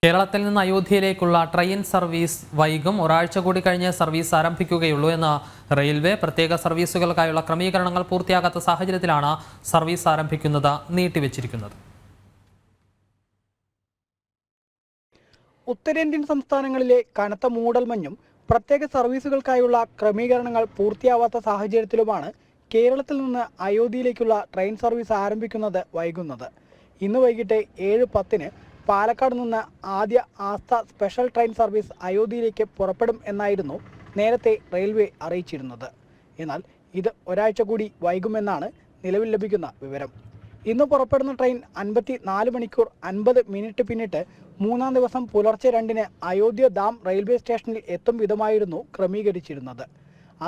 കേരളത്തിൽ നിന്ന് അയോധ്യയിലേക്കുള്ള train service വൈകും. ഒരാഴ്ച കൂടി കഴിഞ്ഞ് സർവീസ് ആരംഭിക്കുകയുള്ളൂ എന്ന് റെയിൽവേ. പ്രത്യേക സർവീസുകൾക്കായുള്ള ക്രമീകരണങ്ങൾ പൂർത്തിയാകാത്ത സാഹചര്യത്തിലാണ് സർവീസ് ആരംഭിക്കുന്നത് നീട്ടിവെച്ചിരിക്കുന്നത്. ഉത്തരേന്ത്യൻ സംസ്ഥാനങ്ങളിലെ കനത്ത മൂടൽമഞ്ഞും പ്രത്യേക സർവീസുകൾക്കായുള്ള ക്രമീകരണങ്ങൾ പൂർത്തിയാവാത്ത സാഹചര്യത്തിലുമാണ് കേരളത്തിൽ നിന്ന് അയോധ്യയിലേക്കുള്ള ട്രെയിൻ സർവീസ് ആരംഭിക്കുന്നത് വൈകുന്നത്. ഇന്ന് വൈകിട്ട് 7:10 പാലക്കാട് നിന്ന് ആദ്യ ആസ്ഥ സ്പെഷ്യൽ ട്രെയിൻ സർവീസ് അയോധ്യയിലേക്ക് പുറപ്പെടും എന്നായിരുന്നു നേരത്തെ റെയിൽവേ അറിയിച്ചിരുന്നത്. എന്നാൽ ഇത് ഒരാഴ്ച കൂടി വൈകുമെന്നാണ് നിലവിൽ ലഭിക്കുന്ന വിവരം. ഇന്ന് പുറപ്പെടുന്ന ട്രെയിൻ 54 മണിക്കൂർ 50 മിനിറ്റ് പിന്നിട്ട് മൂന്നാം ദിവസം പുലർച്ചെ 2-ന് അയോധ്യ ധാം റെയിൽവേ സ്റ്റേഷനിൽ എത്തും വിധമായിരുന്നു ക്രമീകരിച്ചിരുന്നത്.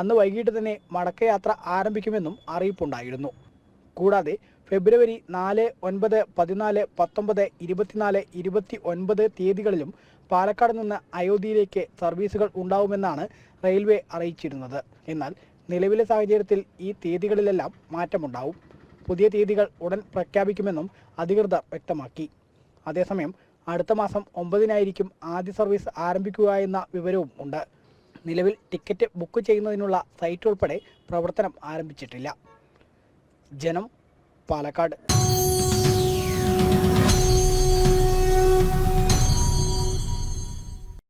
അന്ന് വൈകിട്ട് തന്നെ മടക്കയാത്ര ആരംഭിക്കുമെന്നും അറിയിപ്പുണ്ടായിരുന്നു. കൂടാതെ ഫെബ്രുവരി 4, 9, 14, 19, 24, 29 തീയതികളിലും പാലക്കാട് നിന്ന് അയോധ്യയിലേക്ക് സർവീസുകൾ ഉണ്ടാവുമെന്നാണ് റെയിൽവേ അറിയിച്ചിരുന്നത്. എന്നാൽ നിലവിലെ സാഹചര്യത്തിൽ ഈ തീയതികളിലെല്ലാം മാറ്റമുണ്ടാവും. പുതിയ തീയതികൾ ഉടൻ പ്രഖ്യാപിക്കുമെന്നും അധികൃതർ വ്യക്തമാക്കി. അതേസമയം അടുത്ത മാസം 9-നായിരിക്കും ആദ്യ സർവീസ് ആരംഭിക്കുക എന്ന വിവരവും ഉണ്ട്. നിലവിൽ ടിക്കറ്റ് ബുക്ക് ചെയ്യുന്നതിനുള്ള സൈറ്റ് ഉൾപ്പെടെ പ്രവർത്തനം ആരംഭിച്ചിട്ടില്ല. ജനം, പാലക്കാട്.